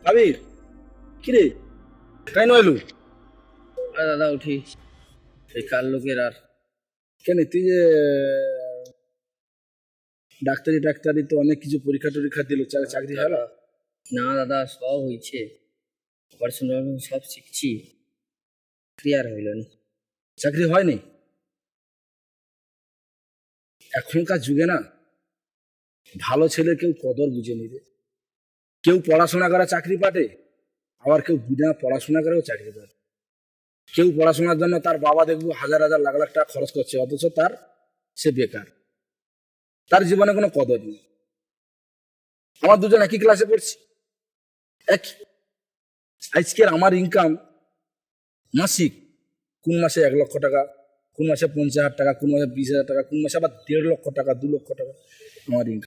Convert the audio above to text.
আবির, কিরে তাই নইলু? আর দাদা উঠি বেকার লোকের আর কেন তুই যে ডাক্তারি ডাক্তারি তো অনেক কিছু পরীক্ষা টরীক্ষা দিল, চাকরি হলো? না দাদা সব হয়েছে, পড়াশোনা সব শিখছি, ক্লিয়ার হইল না। চাকরি হয়নি? এখনকার যুগে না ভালো ছেলে কেউ কদর বুঝে নিবে। কেউ পড়াশোনা করে চাকরি পাটে, আবার কেউ বিনা পড়াশোনা করেও চাকরি পায়। কেউ পড়াশোনার জন্য তার বাবা দেখবো হাজার হাজার লাখ লাখ টাকা খরচ করছে, অথচ সে বেকার, তার জীবনে কোনো কদর নেই। আমার দুজন একই ক্লাসে পড়ছি, এক আজকের আমার ইনকাম মাসিক, কোন মাসে 1 লক্ষ টাকা, কোন মাসে 50,000 টাকা, কোন মাসে 20,000 টাকা, কোন মাসে আবার 1.5 লক্ষ টাকা, 2 লক্ষ টাকা আমার ইনকাম।